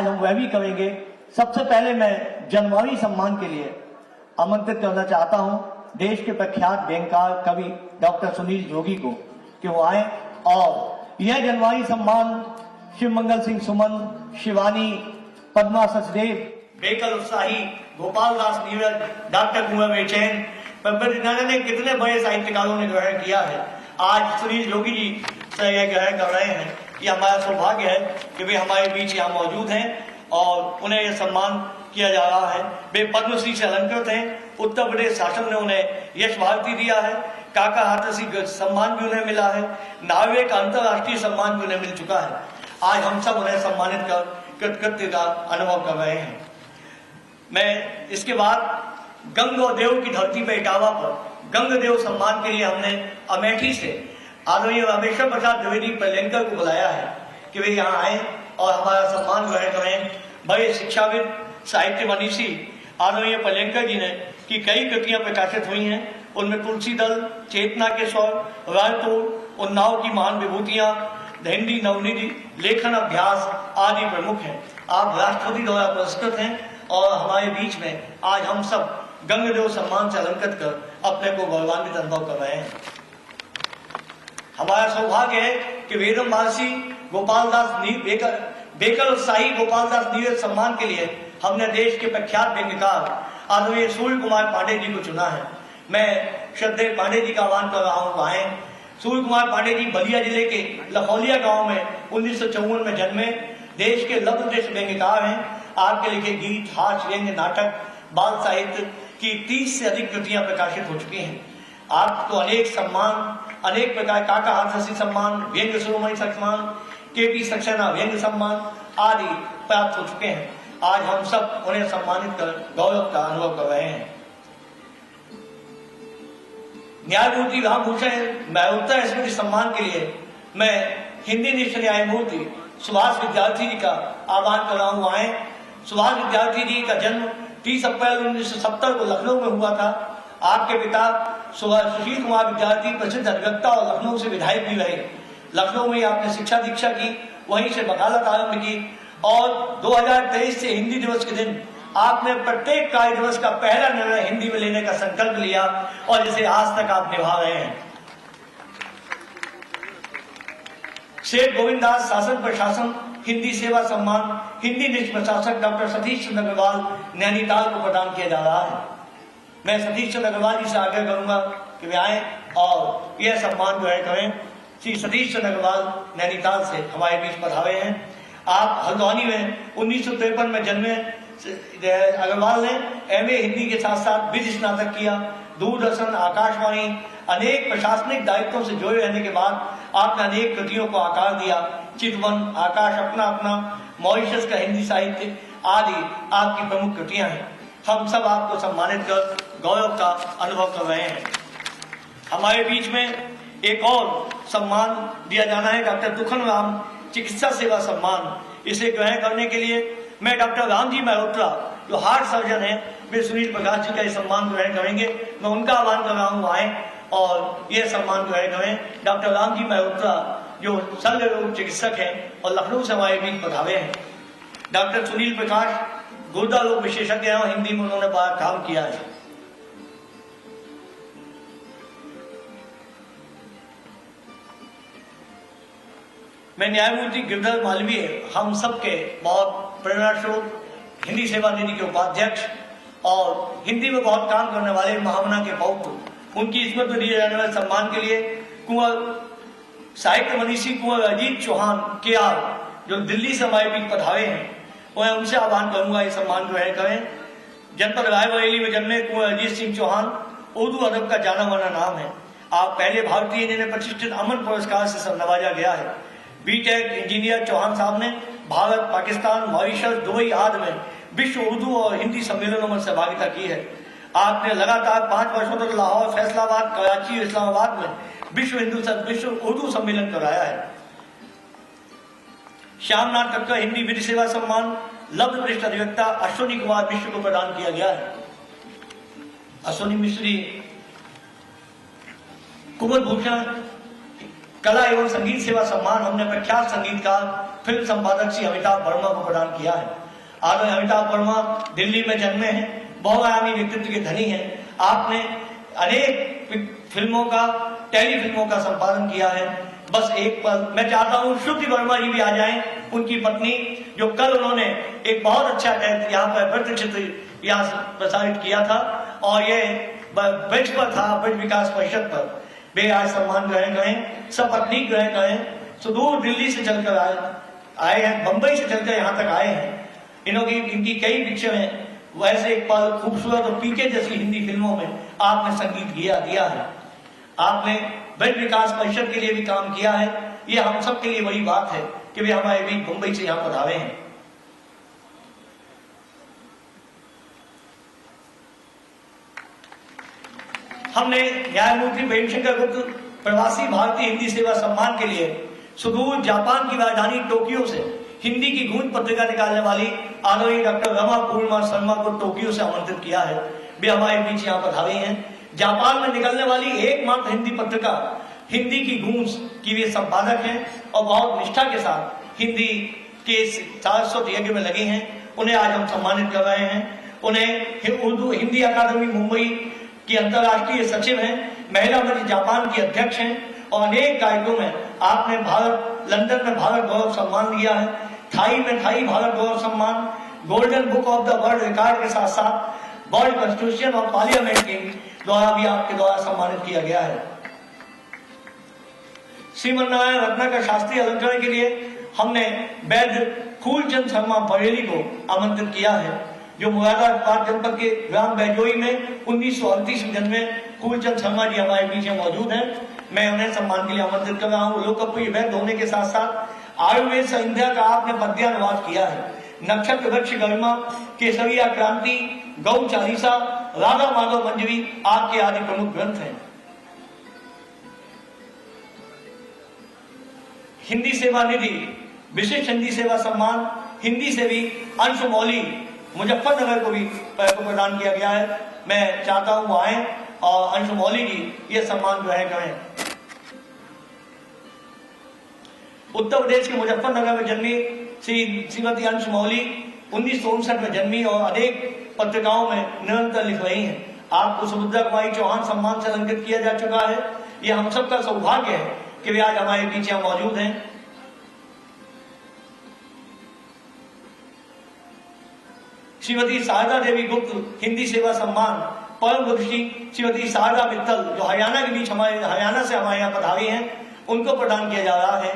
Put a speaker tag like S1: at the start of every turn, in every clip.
S1: आज हम वह भी करेंगे। सबसे पहले मैं जनवरी सम्मान के लिए आमंत्रित करना चाहता हूं देश के प्रख्यात बैंकर कवि डॉक्टर सुनील जोगी को कि वो आए और यह जनवरी सम्मान शिव मंगल सिंह सुमन, शिवानी, पद्मा सचदेव, बेकल उत्साही, गोपाल दास नीरज, डॉक्टर कुंवर बेचैन, ने कितने बड़े साहित्यकारों ने ग्रहण किया है। आज सुनील जोगी जी से यह ग्रहण कर रहे हैं। ये हमारा सौभाग्य है कि वे हमारे बीच यहाँ मौजूद हैं और उन्हें यह सम्मान किया जा रहा है। वे पद्मश्री से अलंकृत हैं। उत्तर प्रदेश शासन ने उन्हें यश भारती दिया है। काका हाथरसी सम्मान भी उन्हें मिला है। नार्वे का अंतर्राष्ट्रीय सम्मान भी उन्हें मिल चुका है। आज हम सब उन्हें सम्मानित कर कृतज्ञता का अनुभव कर रहे हैं। मैं इसके बाद गंगदेव की धरती पर इटावा पर गंगदेव सम्मान के लिए हमने अमेठी से आदरणीय रामेश्वर प्रसाद द्विवेदी पलेंकर को बुलाया है कि वे यहाँ आए और हमारा सम्मान ग्रहण करें। बड़े शिक्षाविद, साहित्य मनीषी आदरणीय पलेंकर जी ने की कई कृतियां प्रकाशित हुई हैं। उनमें तुलसी दल, चेतना के स्वर, रायतोड़, उन्नाव की महान विभूतियां, हिंदी नवनिधि, लेखन अभ्यास आदि प्रमुख हैं। आप राष्ट्रपति द्वारा पुरस्कृत हैं और हमारे बीच में आज हम सब गंगदेव सम्मान से अलंकृत कर अपने को गौरवान्वित अनुभव कर रहे हैं। हमारा सौभाग्य है कि वेदम महर्षि गोपाल दास बेकल उत्साही गोपाल दास नीरज सम्मान के लिए हमने देश के प्रख्यात व्यंग्यकार आदरणीय सूर्य कुमार पांडे जी को चुना है। मैं श्रद्धेय पांडे जी का आह्वान कर रहा हूं आए। सूर्य कुमार पांडे जी बलिया जिले के लखौलिया गांव में 1954 में जन्मे। देश के लघुदेश व्यंग्यकार हैं। आपके लिखे गीत, हास्य, व्यंग्य, नाटक, बाल साहित्य की 30 से अधिक कृतियां प्रकाशित हो चुकी हैं। आपको अनेक सम्मान, अनेक प्रकार काका हाथरसी सम्मान, व्यंग्य शिरोमणि सम्मान, केपी सक्सेना व्यंग्य सम्मान आदि प्राप्त हो चुके हैं। आज हम सब उन्हें सम्मानित कर गौरव का अनुभव कर रहे हैं। न्यायमूर्ति रामभूषण मेहता स्मृति सम्मान के लिए मैं हिंदी निष्ठ न्यायमूर्ति सुभाष विद्यार्थी जी का आह्वान कर रहा हूं आए। सुभाष विद्यार्थी जी का जन्म 30 अप्रैल 1970 को लखनऊ में हुआ था। आपके पिता सुशील कुमार विद्यार्थी प्रसिद्ध अधिवक्ता और लखनऊ से विधायक भी रहे। लखनऊ में आपने शिक्षा दीक्षा की, वहीं से वकालत आरंभ की और 2023 से हिंदी दिवस के दिन आपने प्रत्येक कार्य दिवस का पहला निर्णय हिंदी में लेने का संकल्प लिया और जिसे आज तक आप निभा रहे हैं। शेठ गोविंददास शासन प्रशासन हिंदी सेवा सम्मान हिंदी निष्ठ प्रशासक डॉक्टर सतीश चंद्र अग्रवाल नैनीताल को प्रदान किया जा रहा है। मैं सतीश चंद्र अग्रवाल जी से आग्रह करूंगा कि वे आए और यह सम्मान ग्रहण करें। श्री सतीश चंद्र अग्रवाल नैनीताल से हमारे बीच पधारे हैं। आप हल्द्वानी में 1953 में जन्मे अग्रवाल ने MA हिंदी के साथ साथ विधि स्नातक किया। दूरदर्शन, आकाशवाणी अनेक प्रशासनिक दायित्वों से जुड़े रहने के बाद आपने अनेक कृतियों को आकार दिया। चितवन, आकाश अपना अपना, मॉरिशस का हिंदी साहित्य आदि आपकी प्रमुख कृतियां हैं। हम सब आपको सम्मानित कर गौरव का अनुभव कर रहे हैं। हमारे बीच में एक और सम्मान दिया जाना है, डॉक्टर दुखन राम चिकित्सा सेवा सम्मान। इसे ग्रहण करने के लिए मैं डॉक्टर रामजी मेहता जो हार्ट सर्जन है, वे सुनील प्रकाश जी का ये सम्मान ग्रहण करेंगे। मैं उनका आह्वान कर रहा हूँ आए और यह सम्मान ग्रहण करें। डॉक्टर रामजी मेहता जो शल्य रोग चिकित्सक हैं और लखनऊ से हमारे बीच पधारे हैं। डॉक्टर सुनील प्रकाश गुर्दा रोग विशेषज्ञ हैं और हिंदी में उन्होंने बड़ा काम किया है। मैं न्यायमूर्ति गिरधर मालवीय हम सबके बहुत प्रेरणास्रोत, हिंदी सेवा निधि के उपाध्यक्ष और हिंदी में बहुत काम करने वाले महामना के पौत्र, उनकी स्मृति दिए जाने वाले सम्मान के लिए कुंवर साहित्य मनीषी कुंवर अजीत चौहान KR जो दिल्ली से हमारे बीच पधारे हैं, मैं उनसे आह्वान करूंगा ये सम्मान ग्रहण करें। जनपद रायबरेली में जन्मे कुंवर अजीत सिंह चौहान उर्दू अदब का जाना माना नाम है। आप पहले भारतीय जिन्हें प्रतिष्ठित अमन पुरस्कार से नवाजा गया है। BTech इंजीनियर चौहान साहब ने भारत, पाकिस्तान, मॉरिशस, दुबई आदि में विश्व उर्दू और हिंदी सम्मेलनों में सहभागिता की है। आपने लगातार 5 वर्षों तक लाहौर, फैसलाबाद, कराची और इस्लामाबाद में विश्व उर्दू सम्मेलन कराया है। श्यामनाथ टक्कर हिंदी विधि सेवा सम्मान लब्ध वरिष्ठ अधिवक्ता अश्विनी कुमार मिश्र को प्रदान किया गया है। अश्विनी मिश्री कुंवर भूषण कला एवं संगीत सेवा सम्मान हमने प्रख्यात संगीतकार फिल्म संपादक श्री अमिताभ वर्मा को प्रदान किया है। आज अमिताभ वर्मा दिल्ली में जन्मे हैं, बहुआयामी व्यक्तित्व के धनी हैं। आपने अनेक फिल्मों का, टेली फिल्मों का संपादन किया है। बस एक पल मैं चाहता हूं श्रुति वर्मा जी भी आ जाएं, उनकी पत्नी, जो कल उन्होंने एक बहुत अच्छा यहाँ पर वृत्त चित्र यहाँ प्रसारित किया था और ये ब्रिज पर था, ब्रिज विकास परिषद पर। वे आज सम्मान ग्रहण करें, सपत्नी ग्रहण करें, सुदूर दिल्ली से चलकर आए हैं, बंबई से चलकर यहाँ तक आए हैं। इनकी कई पिक्चर हैं। वैसे एक पल खूबसूरत और पीके जैसी हिंदी फिल्मों में आपने संगीत दिया है। आपने ब्रिज विकास परिषद के लिए भी काम किया है। ये हम सब के लिए बड़ी बात है कि वे हमारे बीच मुंबई से यहाँ पधारे हैं। हमने न्यायमूर्ति प्रेमशंकर गुप्त प्रवासी भारतीय हिंदी सेवा सम्मान के लिए सुदूर जापान की राजधानी टोक्यो से हिंदी की गूंज पत्रिका निकालने वाली आदरणीय डॉक्टर रमा पूर्णिमा शर्मा को टोक्यो से आमंत्रित किया है। वे हमारे बीच यहाँ पधारे हैं। जापान में निकलने वाली एकमात्र हिंदी पत्रिका हिंदी की गूंज की वे संपादक हैं और बहुत निष्ठा के साथ हिंदी के सारस्वत यज्ञ में लगे हैं। उन्हें आज हम सम्मानित कर रहे हैं। उन्हें उर्दू हिंदी अकादमी मुंबई की अंतर्राष्ट्रीय सचिव हैं, महिला मंच जापान की अध्यक्ष हैं और अनेक कार्यक्रमों में आपने लंदन में भारत गौरव सम्मान लिया है, थाई में थाई भारत गौरव सम्मान, golden book of the world record के साथ साथ वर्ल्ड कॉन्स्टिट्यूशन और पार्लियामेंट के द्वारा भी आपके द्वारा सम्मानित किया गया है। श्रीमन नारायण रत्नाकर शास्त्री अलंकरण के लिए हमने वैद्य फूलचंद शर्मा बरेली को आमंत्रित किया है, जो मुरादाबाद जनपद के ग्राम बैजोई में 1938 में जन्मे फूलचंद शर्मा जी हमारे बीच में मौजूद हैं। मैं उन्हें सम्मान के लिए आमंत्रित कर रहा हूँ। लोकप्रिय वैद्य होने के साथ साथ आयुर्वेद संध्या का आपने पद्यानुवाद किया है। नक्षत्र वृक्ष गरिमा, केसरिया क्रांति, गौ चालीसा, राधा माधव मंजरी आपके आदि प्रमुख ग्रंथ हैं। हिंदी सेवा निधि, विशिष्ट हिंदी सेवा सम्मान हिंदी से भी अंश मौली मुजफ्फरनगर को भी प्रदान किया गया है। मैं चाहता हूं वो आए और अंश मौली जी ये सम्मान ग्रहण करें। उत्तर प्रदेश के मुजफ्फरनगर में जन्मी श्रीमती अंश मौली 1959 में जन्मी और अनेक पत्रिकाओं में निरंतर लिख रही हैं। आपको सुभद्रा कुमारी चौहान सम्मान से अलंकृत किया जा चुका है। यह हम सबका सौभाग्य है कि वे आज हमारे बीच यहाँ मौजूद हैं। श्रीमती शारदा देवी गुप्त हिंदी सेवा सम्मान परम दृष्टि श्रीमती शारदा मित्तल, जो हरियाणा के बीच हरियाणा से हमारे यहाँ पधारी हैं, उनको प्रदान किया जा रहा है।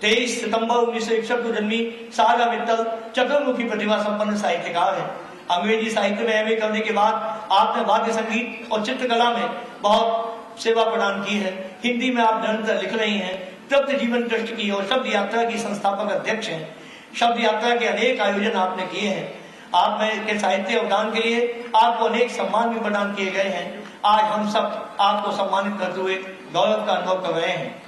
S1: 23 सितंबर 1961 को जन्मी शारदा मित्तल चतुर्मुखी प्रतिभा संपन्न साहित्यकार है। अंग्रेजी साहित्य में एमए करने के बाद आपने वाद्य संगीत और चित्रकला में बहुत सेवा प्रदान की है। हिंदी में आप निरंतर लिख रही हैं। तृप्त जीवन ट्रस्ट की और शब्द यात्रा की संस्थापक अध्यक्ष हैं। शब्द यात्रा के अनेक आयोजन आपने किए हैं। आप में के साहित्य योगदान के लिए आपको अनेक सम्मान भी प्रदान किए गए हैं। आज हम सब आपको सम्मानित करते हुए गौरव का अनुभव कर रहे हैं।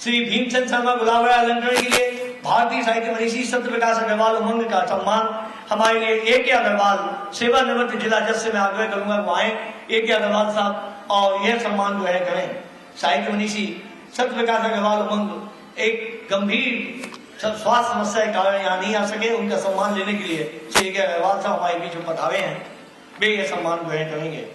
S1: श्री भीमचंद शर्मा गुलाबरा अलंकरण के लिए भारतीय साहित्य मनीषी सत्य प्रकाश अग्रवाल उमंग का सम्मान हमारे लिए ए.के. अग्रवाल सेवानिवृत्त जिला जज से मैं आग्रह करूंगा वो आए ए.के. अग्रवाल साहब और यह सम्मान ग्रहण करें। साहित्य मनीषी सत्य प्रकाश अग्रवाल उमंग एक गंभीर स्वास्थ्य समस्या के कारण यहाँ नहीं आ सके, उनका सम्मान लेने के लिए श्री ए.के. अग्रवाल साहब हमारे बीच में पधारे हैं। वे यह सम्मान ग्रहण करेंगे।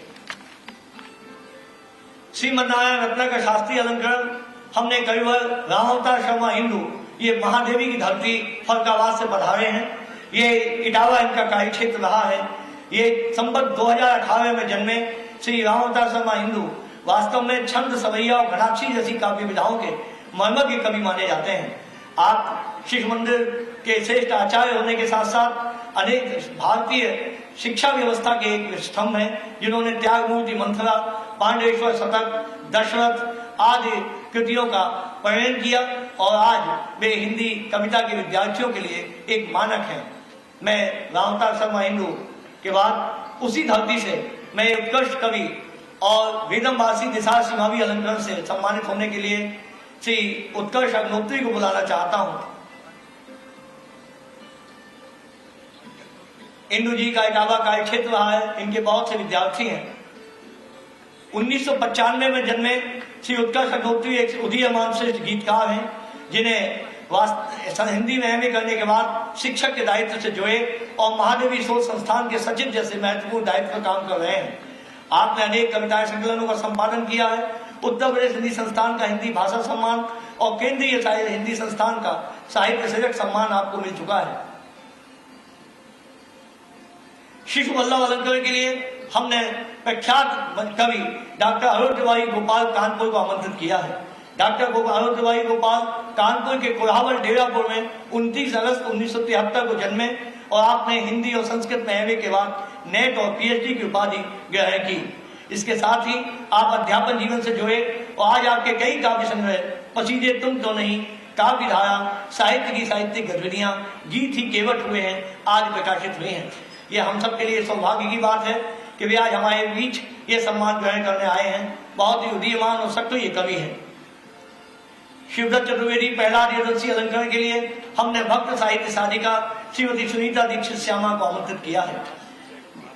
S1: श्रीमन नारायण रत्नाकर शास्त्री अलंकरण हमने कविवर रामावतार शर्मा हिंदू, ये महादेवी की धरती फरकाबाद से पधारे हैं। ये इटावा इनका कार्य क्षेत्र रहा है। ये संबत 2018 में जन्मे श्री रामावतार शर्मा हिंदू वास्तव में छंद, सवैया और घनाक्षी जैसी काव्य विधाओं के मर्मज्ञ कवि माने जाते हैं। आप शिशु मंदिर के श्रेष्ठ आचार्य होने के साथ साथ अनेक भारतीय शिक्षा व्यवस्था के एक स्तंभ हैं, जिन्होंने त्यागमूर्ति मंथरा, पांडेश्वर शतक, दशरथ आदि कृतियों का परिणयन किया और आज वे हिंदी कविता के विद्यार्थियों के लिए एक मानक हैं। मैं रामावतार शर्मा हिंदू के बाद उसी धरती से मैं उत्कृष्ट कवि और वेदमवासी निसार सिंहावी अलंकरण से सम्मानित होने के लिए श्री उत्कर्ष अग्नोत्री को बुलाना चाहता हूं। इंदू जी का इटावा कार्य क्षेत्र रहा है, इनके बहुत से विद्यार्थी हैं। 1995 में जन्मे श्री उत्कर्ष अग्निहोत्री एक उदीयमान श्रेष्ठ गीतकार हैं, जिन्हें हिंदी में एमए करने के बाद शिक्षक के दायित्व से जुड़े और महादेवी शोध संस्थान के सचिव जैसे महत्वपूर्ण दायित्व पर काम कर रहे हैं। आपने अनेक कविताएं संकलनों का संपादन किया है। उत्तर प्रदेश हिंदी संस्थान का हिंदी भाषा सम्मान और केंद्रीय हिंदी संस्थान का साहित्य सजग सम्मान आपको मिल चुका है। शिशु वल्लभ अलंकरण के लिए हमने प्रख्यात कवि डॉक्टर अरुण तिवारी गोपाल कानपुर को आमंत्रित किया है। डॉक्टर अरुण तिवारी गोपाल कानपुर के कोल्हावल डेरापुर में 29 अगस्त 1973 को जन्मे और आपने हिंदी और संस्कृत में एमए के बाद नेट और पीएचडी की उपाधि ग्रहण की। इसके साथ ही आप अध्यापन जीवन से जुड़े और आज आपके कई काव्य संग्रह पसीजे तुम तो नहीं, काव्य धारा, साहित्य की साहित्यिक गतिविधियां, गीत ही केवट हुए हैं, आज प्रकाशित हुए हैं। ये हम सब के लिए सौभाग्य की बात है कि वे आज हमारे बीच ये सम्मान ग्रहण करने आए हैं। बहुत ही उदीयमान और सक्रिय कवि हैं। शिवदत्त चतुर्वेदी प्रहलाद यदुवंशी अलंकरण के लिए हमने भक्त साहित्य साधिका श्रीमती सुनीता दीक्षित श्यामा को आमंत्रित किया है।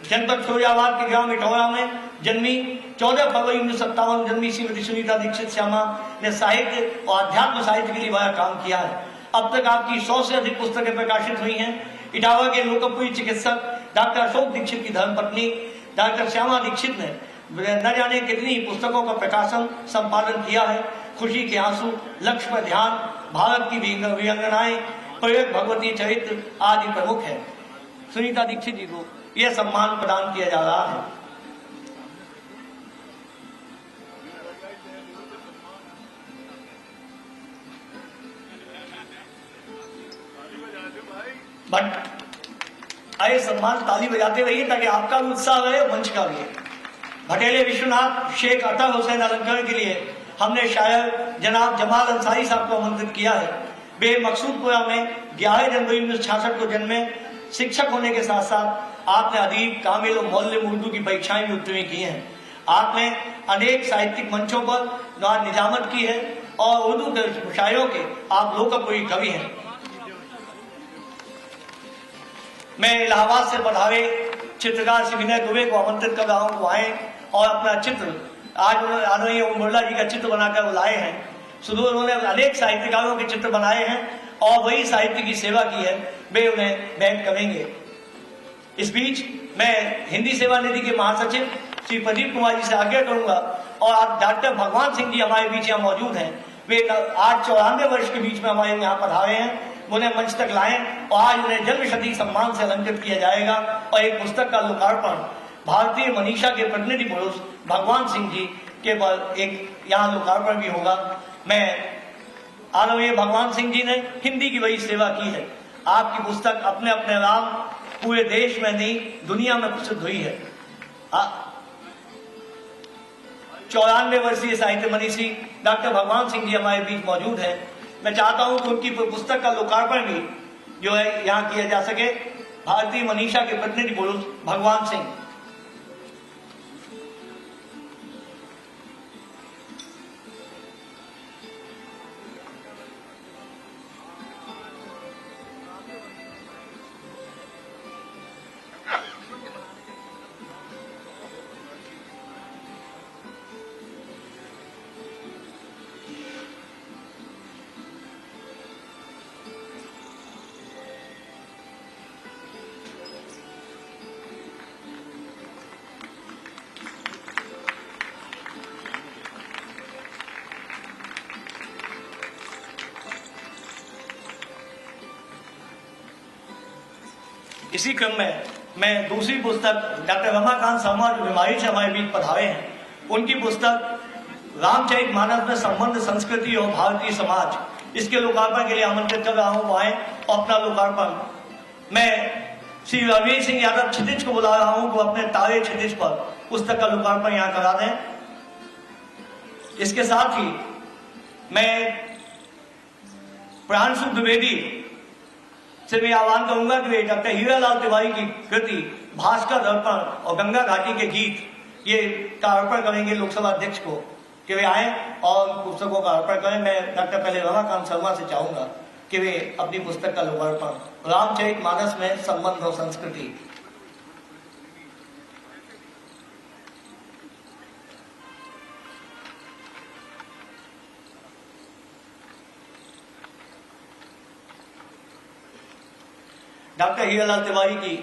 S1: जनपद फिरोजाबाद के ग्राम इटौरा में जन्मी 14 फरवरी 1957 जन्मी श्रीमती सुनीता दीक्षित श्यामा ने साहित्य और अध्यात्म साहित्य के लिए बड़ा काम किया है। अब तक आपकी 100 से अधिक पुस्तकें प्रकाशित हुई हैं। इटावा के लोकप्रिय चिकित्सक डॉक्टर अशोक दीक्षित की धर्मपत्नी डॉक्टर श्यामा दीक्षित ने न जाने कितनी पुस्तकों का प्रकाशन संपादन किया है। खुशी के आंसू, लक्ष्य पर ध्यान, भारत की वीरांगनाएं, प्रयोग भगवती चरित्र आदि प्रमुख है। सुनीता दीक्षित जी को यह सम्मान प्रदान किया जा रहा है। बट आए सम्मान ताली बजाते रहिए ताकि आपका भी उत्साह रहे, मंच का भी। भटेले विश्वनाथ शेख अतर हुसैन अलंकरण के लिए हमने शायर जनाब जमाल अंसारी साहब को आमंत्रित किया है। वे मकसूदपुरा में 11 जनवरी 1966 को जन्मे। शिक्षक होने के साथ साथ आपने अदीब, कामिल और मौल्यम उर्दू की परीक्षाएं भी उत्तीर्ण की हैं। आपने अनेक साहित्यिक मंचों पर निजामत की है और उर्दू के शायरों के आप लोकप्रिय कवि हैं। मैं इलाहाबाद से पधारे चित्रकार श्री विनय दुबे को आमंत्रित कर रहा हूं, वो आए और अपना चित्र आज उन्होंने आदरणीय ओम बिरला जी का चित्र बनाकर वो लाए हैं। सुदूर उन्होंने अनेक साहित्यकारों के चित्र बनाए हैं और वही साहित्य की सेवा की है, वे उन्हें भेंट करेंगे। इस बीच मैं हिंदी सेवा निधि के महासचिव श्री प्रदीप कुमार जी से आग्रह करूंगा और आज डॉक्टर भगवान सिंह जी हमारे बीच यहाँ मौजूद हैं। वे आज 94 वर्ष के बीच में हमारे यहाँ पधारे हैं। उन्हें मंच तक लाएं और आज उन्हें जन्म शती सम्मान से अलंकृत किया जाएगा और एक पुस्तक का लोकार्पण भारतीय मनीषा के प्रतिनिधि पुरुष भगवान सिंह जी के पर एक यहाँ लोकार्पण भी होगा। मैं आदरणीय भगवान सिंह जी ने हिंदी की बड़ी सेवा की है। आपकी पुस्तक अपने अपने नाम पूरे देश में नहीं दुनिया में प्रसिद्ध हुई है। 94 वर्षीय साहित्य मनीषी डॉक्टर भगवान सिंह जी हमारे बीच मौजूद हैं। मैं चाहता हूं कि उनकी पुस्तक का लोकार्पण भी जो है यहाँ किया जा सके। भारतीय मनीषा के प्रतिनिधि पुरुष भगवान सिंह। इसी क्रम में मैं दूसरी पुस्तक डॉक्टर रमाकांत शर्मा जो बीमारी से हमारे बीच पधारे हैं, उनकी पुस्तक रामचरितमानस में संबंध, संस्कृति और भारतीय समाज, इसके लोकार्पण के लिए आमंत्रित कर रहा हूं। वो आए और अपना लोकार्पण मैं श्री रवीर सिंह यादव क्षितिज को बुला रहा हूं कि अपने तारे क्षितिज पर पुस्तक का लोकार्पण यहाँ करा दें। इसके साथ ही मैं प्रांशु द्विवेदी से मैं आह्वान करूंगा कि डॉक्टर हीरालाल तिवारी की कृति भास्कर दर्पण और गंगा घाटी के गीत ये का अर्पण करेंगे लोकसभा अध्यक्ष को कि वे आए और पुस्तकों का अर्पण करें। मैं डॉक्टर पहले रमाकांत शर्मा से चाहूंगा कि वे अपनी पुस्तक का लोकार्पण रामचरितमानस में संबंध और संस्कृति। डॉक्टर हीरालाल तिवारी की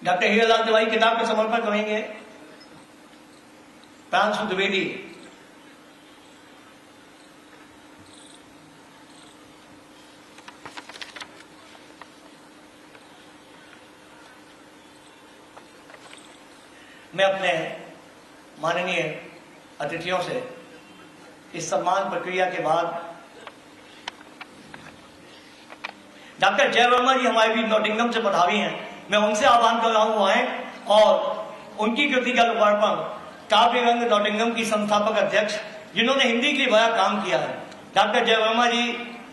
S1: डॉक्टर हीरालाल तिवारी किताब का समर्पण करेंगे प्रांशु द्विवेदी। मैं अपने माननीय अतिथियों से इस सम्मान प्रक्रिया के बाद डॉक्टर जय वर्मा जी हमारे बीच नॉटिंघम से पधारी हैं, मैं उनसे आह्वान कर रहा हूं वो आए और उनकी कृति का लोकार्पण काव्य रंग नॉटिंघम की संस्थापक अध्यक्ष जिन्होंने हिंदी के लिए बड़ा काम किया है। डॉक्टर जय वर्मा जी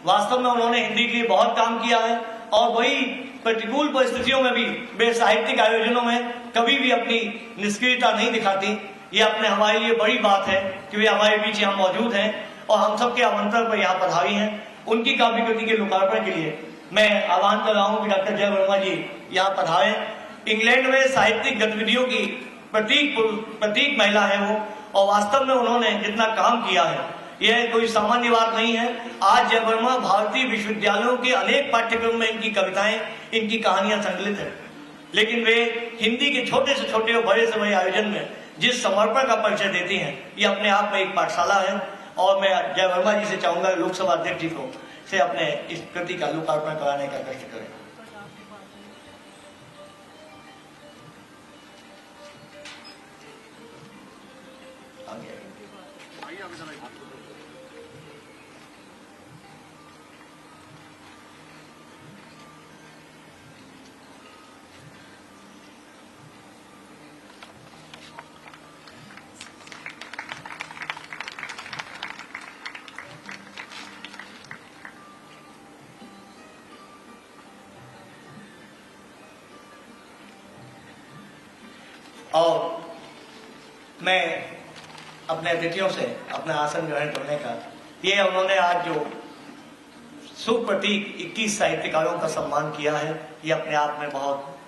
S1: वास्तव में उन्होंने हिंदी के लिए बहुत काम किया है और वही प्रतिकूल परिस्थितियों में भी वे साहित्यिक आयोजनों में कभी भी अपनी निष्क्रियता नहीं दिखाती। ये अपने हमारे लिए बड़ी बात है कि वे हमारे बीच यहाँ मौजूद हैं और हम सबके आमंत्रण पर यहाँ पधारी हैं। उनकी काव्य कृति के लोकार्पण के लिए मैं आह्वान कर रहा हूँ कि डॉक्टर जय वर्मा जी यहाँ पधारे। इंग्लैंड में साहित्यिक गतिविधियों की प्रतीक महिला है वो, और वास्तव में उन्होंने जितना काम किया है यह कोई सामान्य बात नहीं है। आज जय वर्मा भारतीय विश्वविद्यालयों के अनेक पाठ्यक्रम में इनकी कविताएं, इनकी कहानियां संकलित है, लेकिन वे हिंदी के छोटे से छोटे और बड़े से बड़े आयोजन में जिस समर्पण का परिचय देती हैं, ये अपने आप में एक पाठशाला है। और मैं जय वर्मा जी से चाहूंगा लोकसभा अध्यक्ष जी को से अपने इस कृति का लोकार्पण कराने का कष्ट करें। और मैं अपने अतिथियों से अपना आसन ग्रहण करने का, ये उन्होंने आज जो सुप्रतीक 21 साहित्यकारों का सम्मान किया है, ये अपने आप में बहुत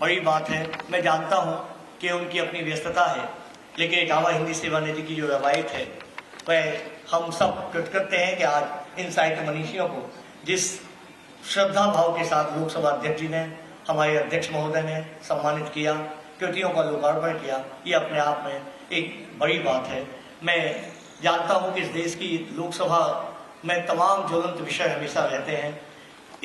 S1: बड़ी बात है। मैं जानता हूं कि उनकी अपनी व्यस्तता है, लेकिन इटावा हिंदी सेवा निधि की जो रवायत है वह हम सब कृतज्ञ हैं कि आज इन साहित्य मनीषियों को जिस श्रद्धा भाव के साथ लोकसभा अध्यक्ष जी ने, हमारे अध्यक्ष महोदय ने सम्मानित किया, कृतियों का लोकार्पण किया, ये अपने आप में एक बड़ी बात है। मैं जानता हूं कि इस देश की लोकसभा में तमाम ज्वलंत विषय हमेशा रहते हैं।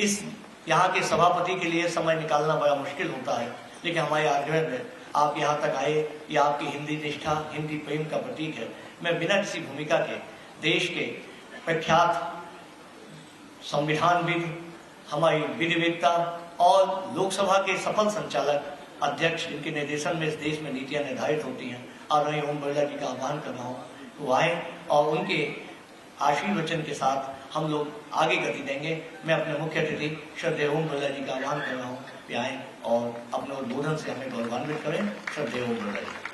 S1: इस यहाँ के सभापति के लिए समय निकालना बड़ा मुश्किल होता है, लेकिन हमारे आग्रह में आप यहाँ तक आए, ये आपकी हिंदी निष्ठा, हिंदी प्रेम का प्रतीक है। मैं बिना किसी भूमिका के देश के प्रख्यात संविधानविद, हमारी विधिवेत्ता और लोकसभा के सफल संचालक अध्यक्ष, जिनके निर्देशन में इस देश में नीतियां निर्धारित होती हैं, आदरणीय ओम बिरला जी का आह्वान कर रहा हूँ वो आए और उनके आशीर्वचन के साथ हम लोग आगे गति देंगे। मैं अपने मुख्य अतिथि श्रद्धेय ओम बिरला जी का आह्वान कर रहा हूँ कि आए और अपने उद्बोधन से हमें गौरवान्वित करें। श्रद्धेय ओम बिरला जी।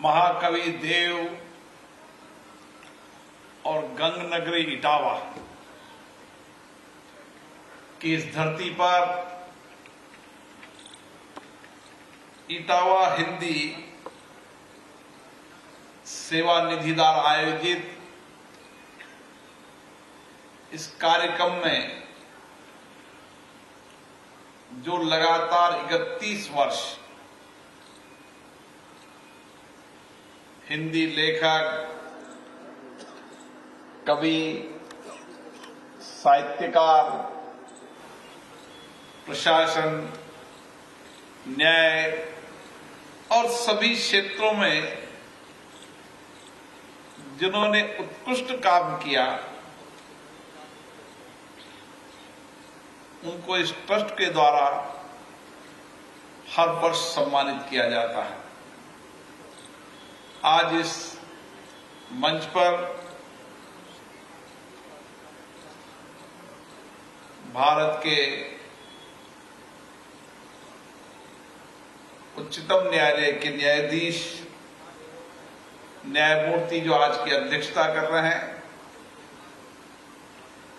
S2: महाकवि देव और गंग नगरी इटावा की इस धरती पर इटावा हिंदी सेवा निधि द्वारा आयोजित इस कार्यक्रम में जो लगातार 31 वर्ष हिंदी लेखक, कवि, साहित्यकार, प्रशासन, न्याय और सभी क्षेत्रों में जिन्होंने उत्कृष्ट काम किया, उनको इस ट्रस्ट के द्वारा हर वर्ष सम्मानित किया जाता है। आज इस मंच पर भारत के उच्चतम न्यायालय के न्यायाधीश न्यायमूर्ति जो आज की अध्यक्षता कर रहे हैं,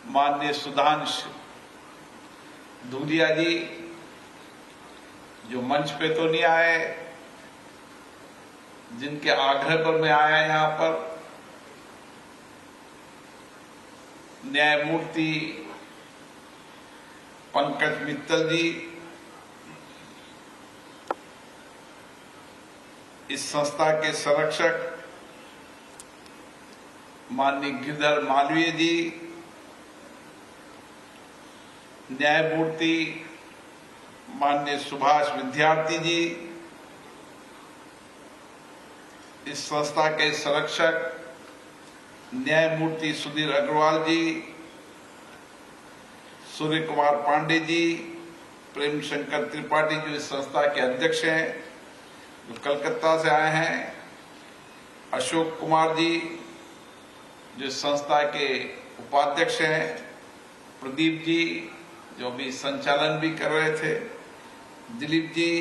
S2: माननीय सुधांशु धूलिया जी, जो मंच पे तो नहीं आए, जिनके आग्रह पर मैं आया यहां पर, न्यायमूर्ति पंकज मित्तल जी, इस संस्था के संरक्षक माननीय गिरधर मालवीय जी, न्यायमूर्ति माननीय सुभाष विद्यार्थी जी, इस संस्था के संरक्षक न्यायमूर्ति सुधीर अग्रवाल जी, सूर्य कुमार पांडे जी, प्रेम शंकर त्रिपाठी जो इस संस्था के अध्यक्ष हैं, जो कलकत्ता से आए हैं, अशोक कुमार जी जो इस संस्था के उपाध्यक्ष हैं, प्रदीप जी जो अभी संचालन भी कर रहे थे, दिलीप जी,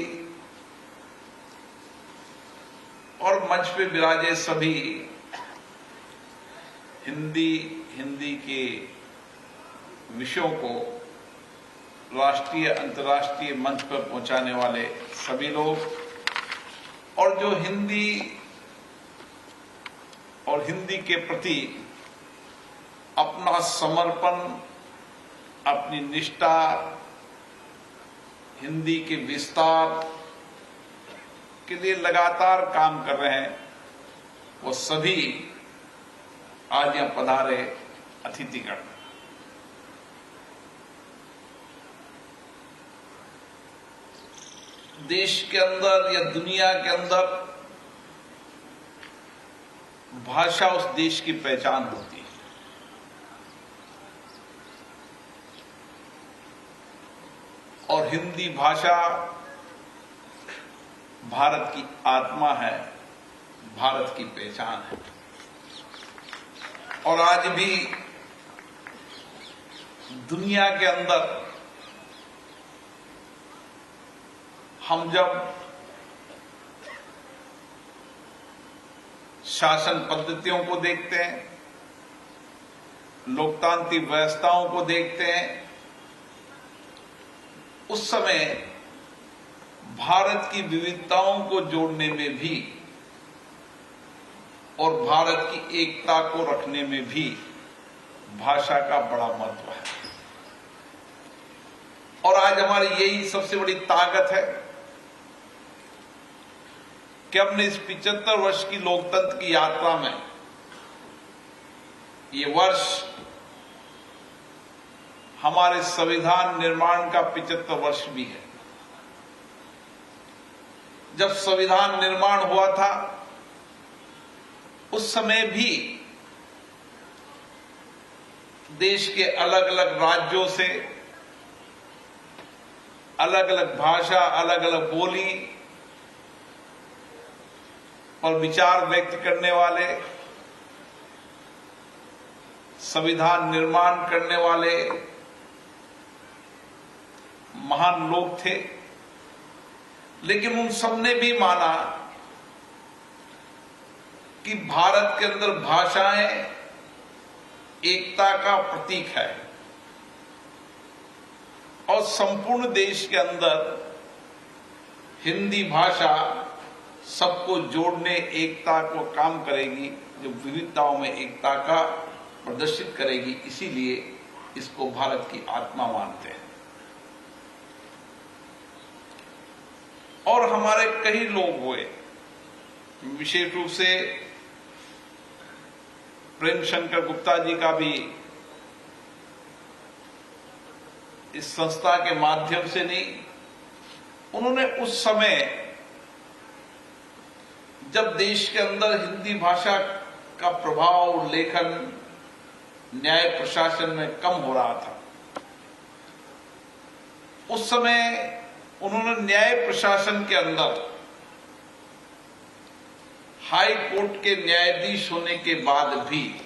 S2: और मंच पे विराजे सभी हिंदी के विषयों को राष्ट्रीय अंतर्राष्ट्रीय मंच पर पहुंचाने वाले सभी लोग, और जो हिंदी के प्रति अपना समर्पण, अपनी निष्ठा, हिंदी के विस्तार के लिए लगातार काम कर रहे हैं, वो सभी आज यहां पधारे अतिथिगण। देश के अंदर या दुनिया के अंदर भाषा उस देश की पहचान होती है। और हिंदी भाषा भारत की आत्मा है, भारत की पहचान है। और आज भी दुनिया के अंदर हम जब शासन पद्धतियों को देखते हैं, लोकतांत्रिक व्यवस्थाओं को देखते हैं, उस समय भारत की विविधताओं को जोड़ने में भी और भारत की एकता को रखने में भी भाषा का बड़ा महत्व है। और आज हमारी यही सबसे बड़ी ताकत है कि हमने इस 75 वर्ष की लोकतंत्र की यात्रा में, ये वर्ष हमारे संविधान निर्माण का 75 वर्ष भी है। जब संविधान निर्माण हुआ था उस समय भी देश के अलग अलग राज्यों से अलग अलग भाषा, अलग अलग बोली और विचार व्यक्त करने वाले, संविधान निर्माण करने वाले महान लोग थे। लेकिन उन सबने भी माना कि भारत के अंदर भाषाएं एकता का प्रतीक है और संपूर्ण देश के अंदर हिंदी भाषा सबको जोड़ने, एकता को काम करेगी, जो विविधताओं में एकता का प्रदर्शित करेगी। इसीलिए इसको भारत की आत्मा मानते हैं। और हमारे कई लोग हुए, विशेष रूप से प्रेम शंकर गुप्ता जी का भी इस संस्था के माध्यम से नहीं, उन्होंने उस समय जब देश के अंदर हिंदी भाषा का प्रभाव, लेखन, न्याय प्रशासन में कम हो रहा था, उस समय उन्होंने न्याय प्रशासन के अंदर हाई कोर्ट के न्यायाधीश होने के बाद भी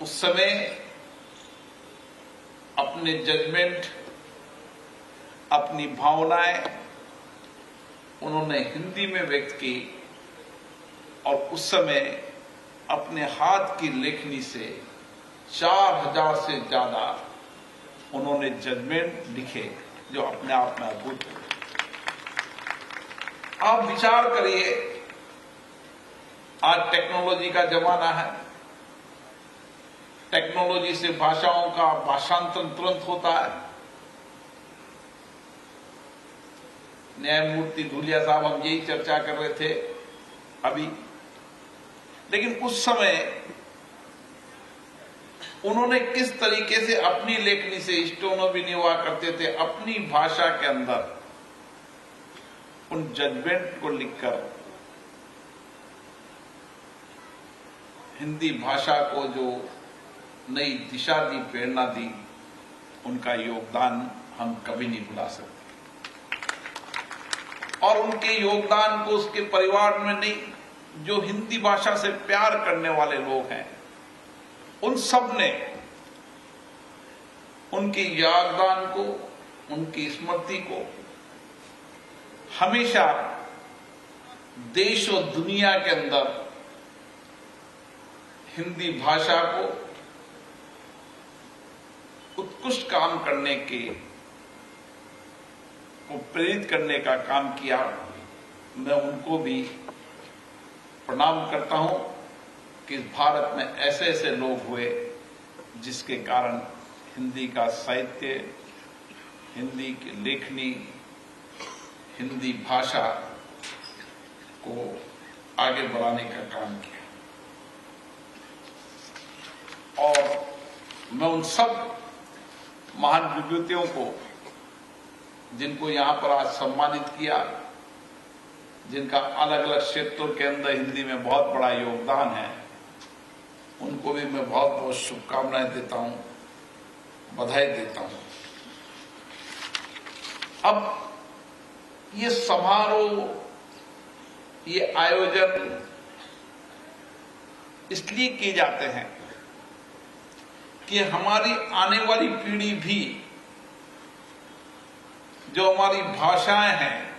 S2: उस समय अपने जजमेंट, अपनी भावनाएं उन्होंने हिंदी में व्यक्त की और उस समय अपने हाथ की लेखनी से 4000 से ज्यादा उन्होंने जजमेंट लिखे, जो अपने आप में अद्भुत है। आप विचार करिए, आज टेक्नोलॉजी का जमाना है, टेक्नोलॉजी से भाषाओं का भाषांतरण तुरंत होता है। न्यायमूर्ति धूलिया साहब, हम यही चर्चा कर रहे थे अभी, लेकिन उस समय उन्होंने किस तरीके से अपनी लेखनी से, स्टोनो भी नहीं हुआ करते थे, अपनी भाषा के अंदर उन जजमेंट को लिखकर हिंदी भाषा को जो नई दिशा दी, प्रेरणा दी, उनका योगदान हम कभी नहीं भुला सकते। और उनके योगदान को उसके परिवार में नहीं, जो हिंदी भाषा से प्यार करने वाले लोग हैं, उन सब ने उनके योगदान को, उनकी स्मृति को हमेशा देश और दुनिया के अंदर हिंदी भाषा को उत्कृष्ट काम करने को प्रेरित करने का काम किया। मैं उनको भी प्रणाम करता हूं कि इस भारत में ऐसे ऐसे लोग हुए जिसके कारण हिंदी का साहित्य, हिंदी की लेखनी, हिंदी भाषा को आगे बढ़ाने का काम किया। और मैं उन सब महान विभूतियों को, जिनको यहां पर आज सम्मानित किया, जिनका अलग अलग क्षेत्रों के अंदर हिंदी में बहुत बड़ा योगदान है, उनको भी मैं बहुत बहुत शुभकामनाएं देता हूं, बधाई देता हूं। अब ये समारोह, ये आयोजन इसलिए किए जाते हैं कि हमारी आने वाली पीढ़ी भी जो हमारी भाषाएं हैं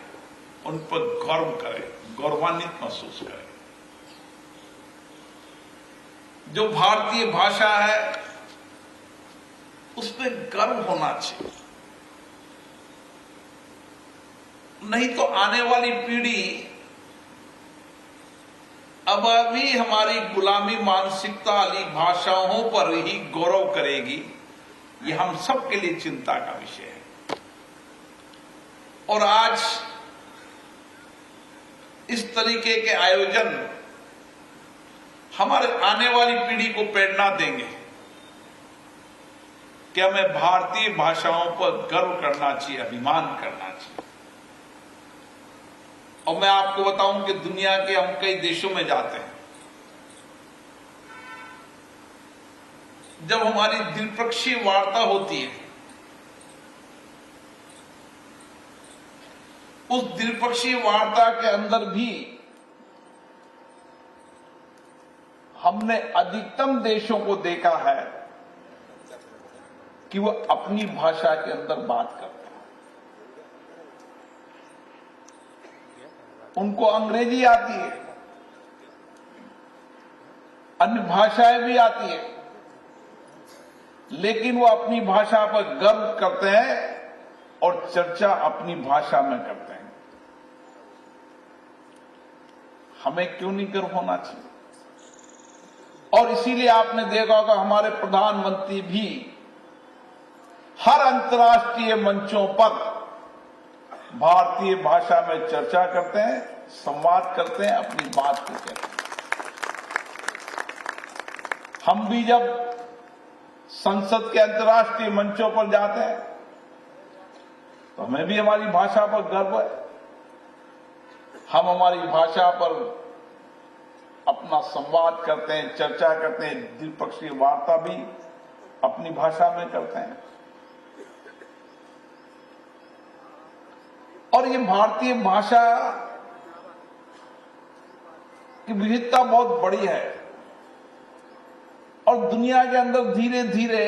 S2: उन पर गर्व करे, गौरवान्वित महसूस करे। जो भारतीय भाषा है उस पर गर्व होना चाहिए, नहीं तो आने वाली पीढ़ी अब भी हमारी गुलामी मानसिकता वाली भाषाओं पर ही गौरव करेगी। ये हम सब के लिए चिंता का विषय है। और आज इस तरीके के आयोजन हमारे आने वाली पीढ़ी को प्रेरणा देंगे कि हमें भारतीय भाषाओं पर गर्व करना चाहिए, अभिमान करना चाहिए। और मैं आपको बताऊं कि दुनिया के हम कई देशों में जाते हैं, जब हमारी द्विपक्षीय वार्ता होती है, उस द्विपक्षीय वार्ता के अंदर भी हमने अधिकतम देशों को देखा है कि वो अपनी भाषा के अंदर बात करते हैं। उनको अंग्रेजी आती है, अन्य भाषाएं भी आती है, लेकिन वो अपनी भाषा पर गर्व करते हैं और चर्चा अपनी भाषा में करते हैं। हमें क्यों नहीं गर्व होना चाहिए? और इसीलिए आपने देखा होगा हमारे प्रधानमंत्री भी हर अंतर्राष्ट्रीय मंचों पर भारतीय भाषा में चर्चा करते हैं, संवाद करते हैं, अपनी बात को कहते हैं। हम भी जब संसद के अंतर्राष्ट्रीय मंचों पर जाते हैं तो हमें भी हमारी भाषा पर गर्व है। हम हमारी भाषा पर अपना संवाद करते हैं, चर्चा करते हैं, द्विपक्षीय वार्ता भी अपनी भाषा में करते हैं। और ये भारतीय भाषा कि विविधता बहुत बड़ी है और दुनिया के अंदर धीरे धीरे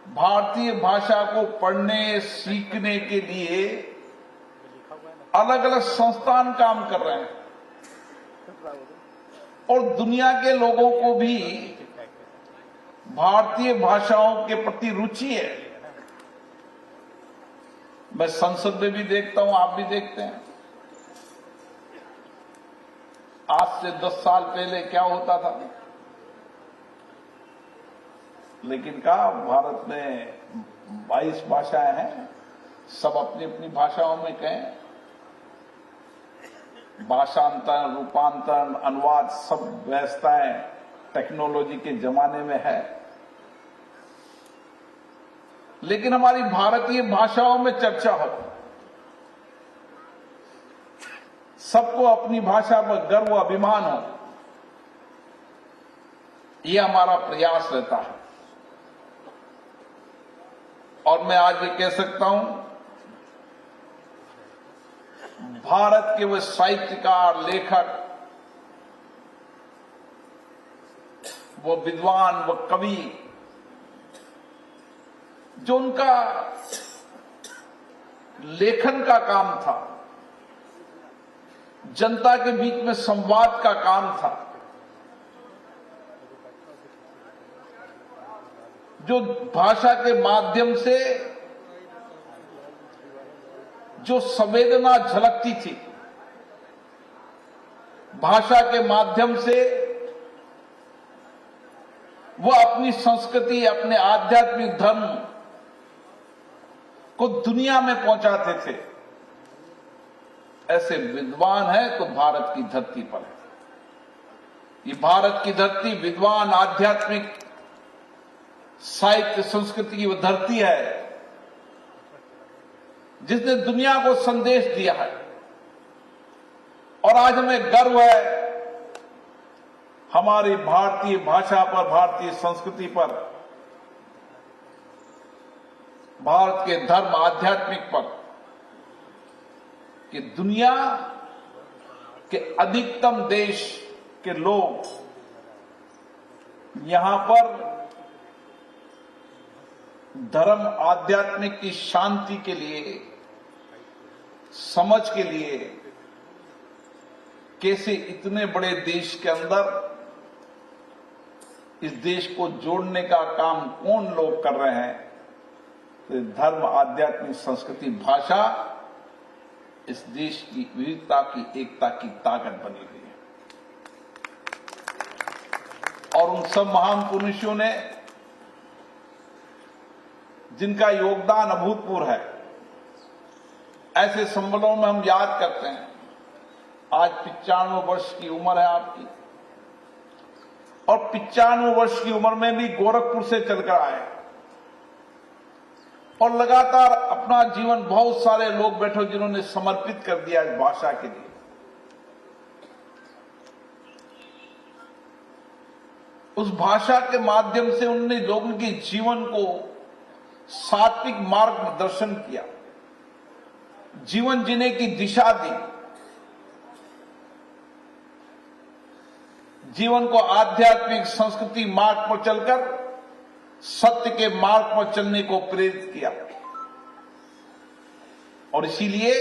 S2: भारतीय भाषा को पढ़ने सीखने के लिए अलग अलग संस्थान काम कर रहे हैं और दुनिया के लोगों को भी भारतीय भाषाओं के प्रति रुचि है। मैं संसद में भी देखता हूं, आप भी देखते हैं। आज से 10 साल पहले क्या होता था, लेकिन कहा भारत में 22 भाषाएं हैं, सब अपनी अपनी भाषाओं में कहें। भाषांतरण, रूपांतरण, अनुवाद सब व्यवस्थाएं टेक्नोलॉजी के जमाने में है, लेकिन हमारी भारतीय भाषाओं में चर्चा हो, सबको अपनी भाषा पर गर्व अभिमान हो, यह हमारा प्रयास रहता है। और मैं आज ये कह सकता हूं, भारत के वो साहित्यकार, लेखक, वो विद्वान, वो कवि, जो उनका लेखन का काम था, जनता के बीच में संवाद का काम था, जो भाषा के माध्यम से जो संवेदना झलकती थी, भाषा के माध्यम से वो अपनी संस्कृति, अपने आध्यात्मिक धर्म को दुनिया में पहुंचाते थे, ऐसे विद्वान है तो भारत की धरती पर है। ये भारत की धरती विद्वान, आध्यात्मिक, साहित्य, संस्कृति की वो धरती है जिसने दुनिया को संदेश दिया है। और आज हमें गर्व है हमारी भारतीय भाषा पर, भारतीय संस्कृति पर, भारत के धर्म, आध्यात्मिक पर, कि दुनिया के अधिकतम देश के लोग यहां पर धर्म, आध्यात्मिक की शांति के लिए, समझ के लिए, कैसे इतने बड़े देश के अंदर इस देश को जोड़ने का काम कौन लोग कर रहे हैं, तो धर्म, आध्यात्मिक, संस्कृति, भाषा इस देश की विविधता की, एकता की ताकत बनी हुई है। और उन सब महान पुरुषों ने जिनका योगदान अभूतपूर्व है, ऐसे संबलों में हम याद करते हैं। आज 95 वर्ष की उम्र है आपकी, और 95 वर्ष की उम्र में भी गोरखपुर से चलकर आए और लगातार अपना जीवन, बहुत सारे लोग बैठे जिन्होंने समर्पित कर दिया इस भाषा के लिए। उस भाषा के माध्यम से उन्होंने लोगों के जीवन को सात्विक मार्गदर्शन किया, जीवन जीने की दिशा दी, जीवन को आध्यात्मिक, संस्कृति मार्ग पर चलकर सत्य के मार्ग पर चलने को प्रेरित किया। और इसीलिए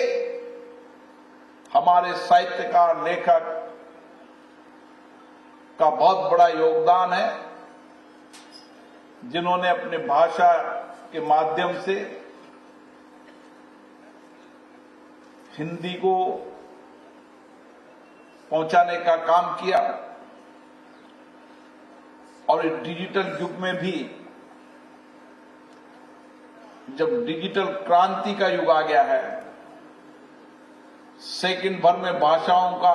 S2: हमारे साहित्यकार, लेखक का बहुत बड़ा योगदान है, जिन्होंने अपने भाषा के माध्यम से हिंदी को पहुंचाने का काम किया। और इस डिजिटल युग में भी, जब डिजिटल क्रांति का युग आ गया है, सेकंड भर में भाषाओं का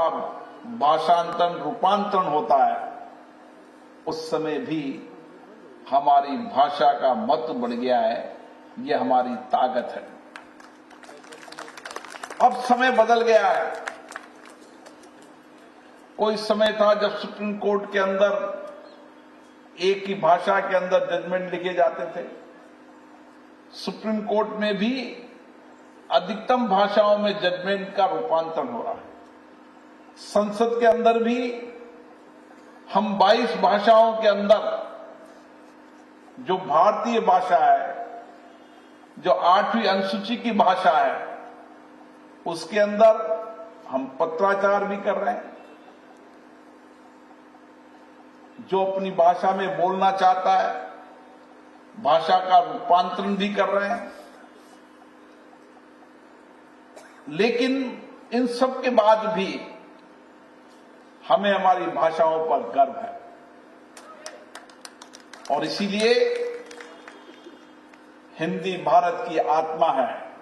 S2: भाषांतरण, रूपांतरण होता है, उस समय भी हमारी भाषा का महत्व बढ़ गया है। यह हमारी ताकत है। अब समय बदल गया है। कोई समय था जब सुप्रीम कोर्ट के अंदर एक ही भाषा के अंदर जजमेंट लिखे जाते थे। सुप्रीम कोर्ट में भी अधिकतम भाषाओं में जजमेंट का रूपांतरण हो रहा है। संसद के अंदर भी हम 22 भाषाओं के अंदर जो भारतीय भाषा है, जो 8वीं अनुसूची की भाषा है, उसके अंदर हम पत्राचार भी कर रहे हैं। जो अपनी भाषा में बोलना चाहता है, भाषा का रूपांतरण भी कर रहे हैं। लेकिन इन सब के बाद भी हमें हमारी भाषाओं पर गर्व है और इसीलिए हिंदी भारत की आत्मा है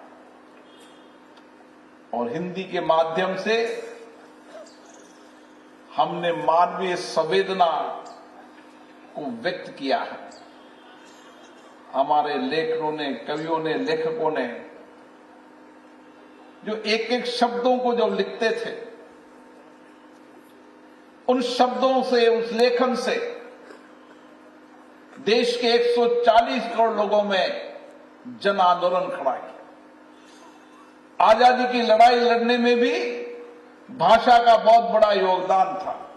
S2: और हिंदी के माध्यम से हमने मानवीय संवेदना को व्यक्त किया है। हमारे लेखकों ने, कवियों ने, लेखकों ने जो एक एक शब्दों को जो लिखते थे, उन शब्दों से, उस लेखन से देश के 140 करोड़ लोगों में जन आंदोलन खड़ा किया। आजादी की लड़ाई लड़ने में भी भाषा का बहुत बड़ा योगदान था।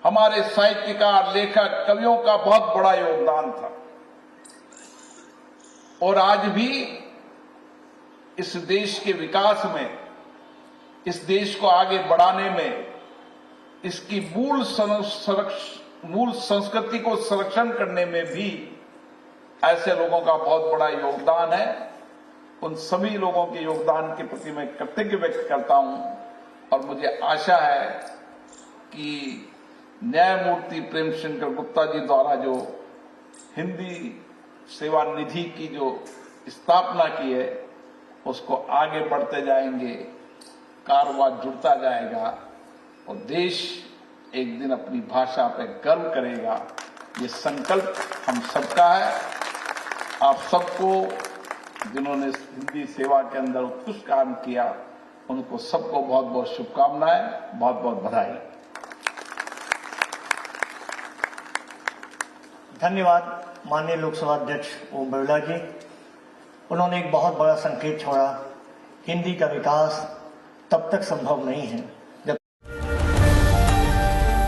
S2: हमारे साहित्यकार, लेखक, कवियों का बहुत बड़ा योगदान था और आज भी इस देश के विकास में, इस देश को आगे बढ़ाने में, इसकी मूल संस्कृति को संरक्षण करने में भी ऐसे लोगों का बहुत बड़ा योगदान है। उन सभी लोगों के योगदान के प्रति मैं कृतज्ञता व्यक्त करता हूं और मुझे आशा है कि न्यायमूर्ति प्रेमशंकर गुप्ता जी द्वारा जो हिंदी सेवा निधि की जो स्थापना की है, उसको आगे बढ़ते जाएंगे, कारोबार जुड़ता जाएगा और देश एक दिन अपनी भाषा पर गर्व करेगा। ये संकल्प हम सबका है। आप सबको जिन्होंने हिंदी सेवा के अंदर उत्कृष्ट काम किया, उनको सबको बहुत बहुत शुभकामनाएं, बहुत बहुत बधाई।
S1: धन्यवाद माननीय लोकसभा अध्यक्ष ओम बिरला जी। उन्होंने एक बहुत बड़ा संकेत छोड़ा, हिंदी का विकास तब तक संभव नहीं है